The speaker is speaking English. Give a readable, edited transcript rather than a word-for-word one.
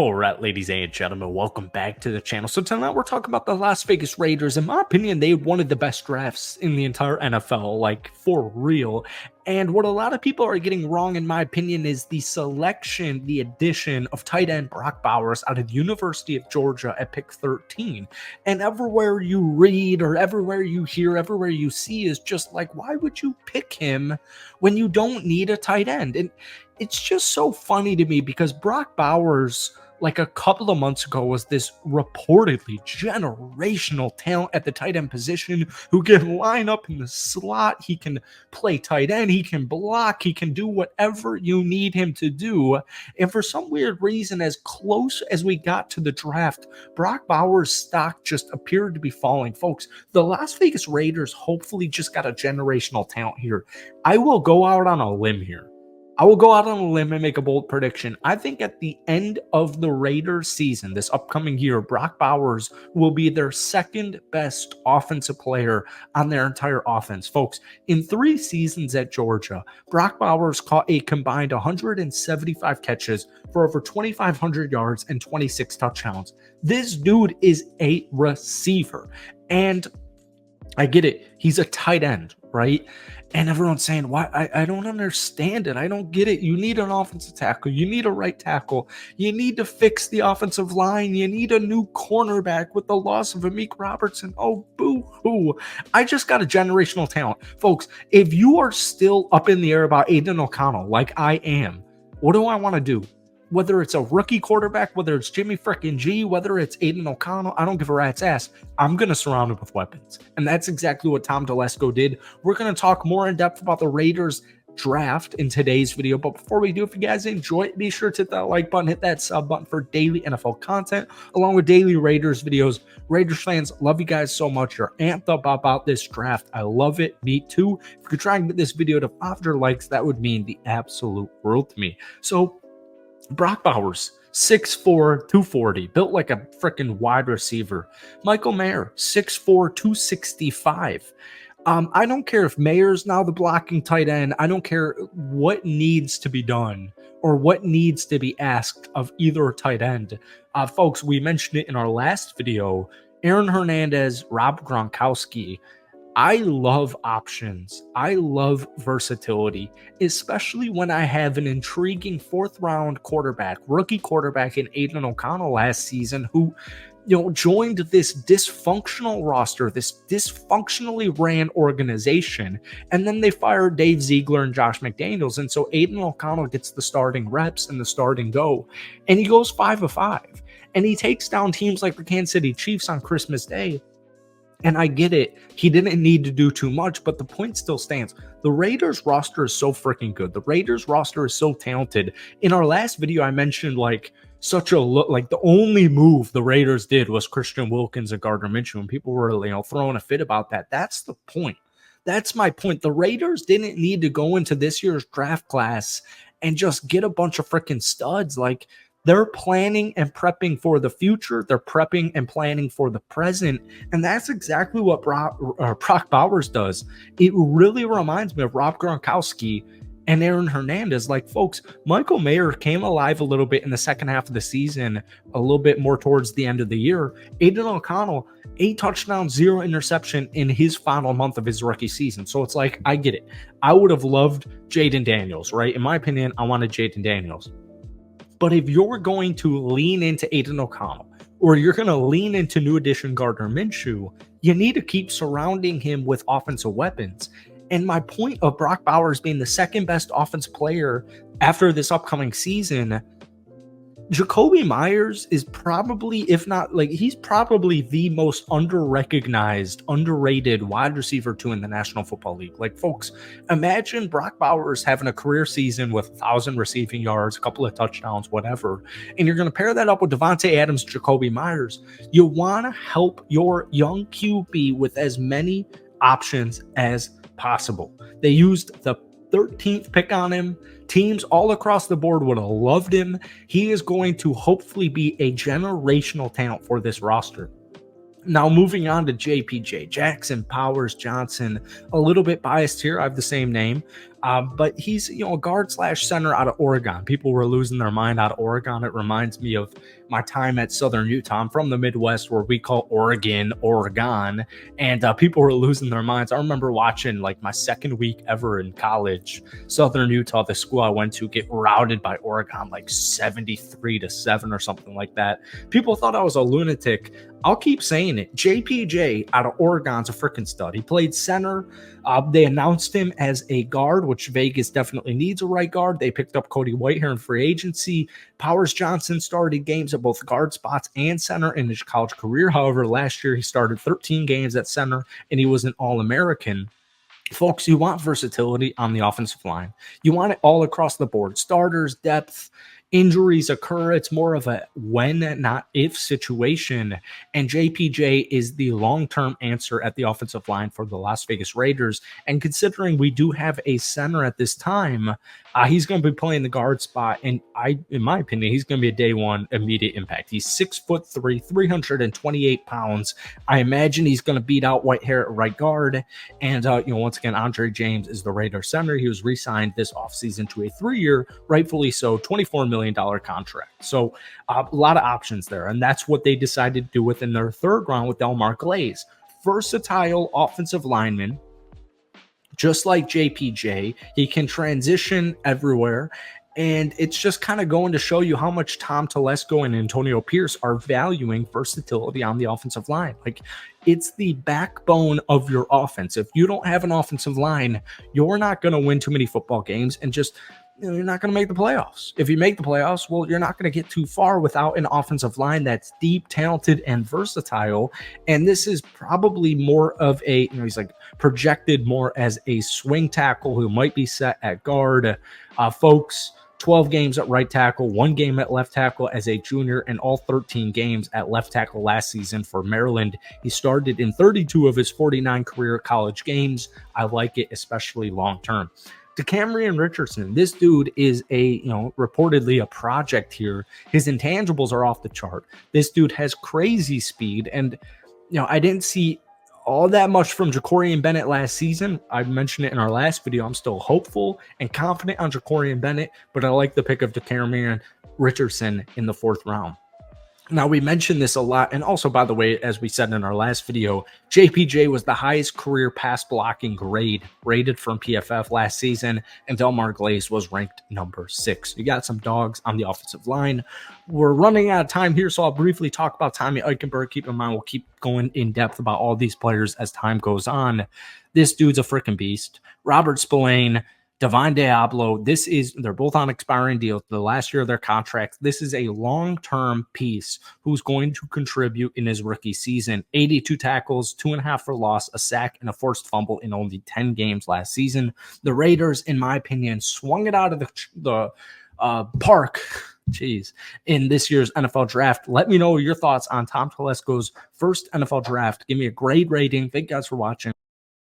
All right, ladies and gentlemen, welcome back to the channel. So tonight we're talking about the Las Vegas Raiders. In my opinion, they one of the best drafts in the entire NFL, like for real. And what a lot of people are getting wrong, in my opinion, is the selection, the addition of tight end Brock Bowers out of the University of Georgia at pick 13. And everywhere you read or everywhere you hear, everywhere you see is just like, why would you pick him when you don't need a tight end? And it's just so funny to me because Brock Bowers, like a couple of months ago, was this reportedly generational talent at the tight end position who can line up in the slot. He can play tight end. He can block. He can do whatever you need him to do. And for some weird reason, as close as we got to the draft, Brock Bowers' stock just appeared to be falling. Folks, the Las Vegas Raiders hopefully just got a generational talent here. I will go out on a limb here. I will go out on a limb and make a bold prediction. I think at the end of the Raiders season, this upcoming year, Brock Bowers will be their second best offensive player on their entire offense. Folks, in 3 seasons at Georgia, Brock Bowers caught a combined 175 catches for over 2,500 yards and 26 touchdowns. This dude is a receiver. And I get it. He's a tight end, right? And everyone's saying, why? I don't understand it. I don't get it. You need an offensive tackle. You need a right tackle. You need to fix the offensive line. You need a new cornerback with the loss of Amik Robertson. Oh, boo-hoo. I just got a generational talent. Folks, if you are still up in the air about Aiden O'Connell, like I am, what do I want to do? Whether it's a rookie quarterback, whether it's Jimmy frickin' G, whether it's Aiden O'Connell, I don't give a rat's ass. I'm going to surround him with weapons. And that's exactly what Tom Telesco did. We're going to talk more in depth about the Raiders draft in today's video. But before we do, if you guys enjoy it, be sure to hit that like button, hit that sub button for daily NFL content, along with daily Raiders videos. Raiders fans, love you guys so much. You're amped up about this draft. I love it. Me too. If you could try and get this video to 500 likes, that would mean the absolute world to me. So, Brock Bowers, 6'4", 240, built like a freaking wide receiver. Michael Mayer, 6'4", 265. I don't care if Mayer's now the blocking tight end. I don't care what needs to be done or what needs to be asked of either tight end. Folks, we mentioned it in our last video. Aaron Hernandez, Rob Gronkowski. I love options. I love versatility, especially when I have an intriguing 4th-round quarterback, rookie quarterback in Aiden O'Connell last season who, joined this dysfunctional roster, this dysfunctionally ran organization, and then they fired Dave Ziegler and Josh McDaniels, and so Aiden O'Connell gets the starting reps and the starting go, and he goes 5 of 5, and he takes down teams like the Kansas City Chiefs on Christmas Day. And I get it. He didn't need to do too much, but the point still stands. The Raiders roster is so freaking good. The Raiders roster is so talented. In our last video, I mentioned like the only move the Raiders did was Christian Wilkins and Gardner Minshew, and people were throwing a fit about that. That's the point. That's my point. The Raiders didn't need to go into this year's draft class and just get a bunch of freaking studs. Like, they're planning and prepping for the future. They're prepping and planning for the present. And that's exactly what Brock Bowers does. It really reminds me of Rob Gronkowski and Aaron Hernandez. Like, folks, Michael Mayer came alive a little bit in the second half of the season, a little bit more towards the end of the year. Aiden O'Connell, 8 touchdowns, 0 interception in his final month of his rookie season. So it's like, I get it. I would have loved Jaden Daniels, right? In my opinion, I wanted Jaden Daniels. But if you're going to lean into Aiden O'Connell or you're going to lean into new addition Gardner Minshew, you need to keep surrounding him with offensive weapons. And my point of Brock Bowers being the second best offensive player after this upcoming season, Jakobi Meyers is probably, if not, he's probably the most under-recognized, underrated wide receiver too in the National Football League. Like, folks, imagine Brock Bowers having a career season with 1,000 receiving yards, a couple of touchdowns, whatever, and you're going to pair that up with Devontae Adams, Jakobi Meyers. You want to help your young QB with as many options as possible. They used the 13th pick on him. Teams all across the board would have loved him. He is going to hopefully be a generational talent for this roster. Now, moving on to JPJ, Jackson Powers Johnson, a little bit biased here. I have the same name. But he's, a guard slash center out of Oregon. People were losing their mind out of Oregon. It reminds me of my time at Southern Utah. I'm from the Midwest where we call Oregon, Oregon. And people were losing their minds. I remember watching like my second week ever in college, Southern Utah, the school I went to, get routed by Oregon like 73-7 or something like that. People thought I was a lunatic. I'll keep saying it. JPJ out of Oregon's a freaking stud. He played center. They announced him as a guard, which Vegas definitely needs a right guard. They picked up Cody Whitehair in free agency. Powers Johnson started games at both guard spots and center in his college career. However, last year he started 13 games at center, and he was an All-American. Folks, you want versatility on the offensive line. You want it all across the board. Starters, depth, injuries occur. It's more of a when, not if situation. And JPJ is the long-term answer at the offensive line for the Las Vegas Raiders. And considering we do have a center at this time, he's going to be playing the guard spot. And in my opinion, he's going to be a day one immediate impact. He's 6'3", 328 pounds. I imagine he's going to beat out Whitehair at right guard. And, once again, Andre James is the Raiders center. He was re-signed this offseason to a 3-year, rightfully so, $24 million contract. So a lot of options there. And that's what they decided to do within their third round with Delmar Glaze. Versatile offensive lineman, just like JPJ. He can transition everywhere. And it's just kind of going to show you how much Tom Telesco and Antonio Pierce are valuing versatility on the offensive line. Like, it's the backbone of your offense. If you don't have an offensive line, you're not going to win too many football games, and just you're not going to make the playoffs. If you make the playoffs, well, you're not going to get too far without an offensive line that's deep, talented, and versatile. And this is probably more of a, he's like projected more as a swing tackle who might be set at guard. Folks, 12 games at right tackle, 1 game at left tackle as a junior, and all 13 games at left tackle last season for Maryland. He started in 32 of his 49 career college games. I like it, especially long term. DeCamerion Richardson, this dude is reportedly a project here. His intangibles are off the chart. This dude has crazy speed, and I didn't see all that much from Jacorian Bennett last season. I mentioned it in our last video. I'm still hopeful and confident on Jacorian Bennett, but I like the pick of DeCamerion Richardson in the 4th round. Now, we mentioned this a lot, and also, by the way, as we said in our last video, JPJ was the highest career pass blocking grade rated from PFF last season, and Delmar Glaze was ranked number 6. You got some dogs on the offensive line. We're running out of time here, so I'll briefly talk about Tommy Eichenberg. Keep in mind, we'll keep going in depth about all these players as time goes on. This dude's a freaking beast. Robert Spillane, Divine Diablo, they're both on expiring deals, the last year of their contracts. This is a long-term piece who's going to contribute in his rookie season. 82 tackles, 2.5 for loss, a sack, and a forced fumble in only 10 games last season. The Raiders, in my opinion, swung it out of the park in this year's NFL draft. Let me know your thoughts on Tom Telesco's first NFL draft. Give me a grade rating. Thank you guys for watching.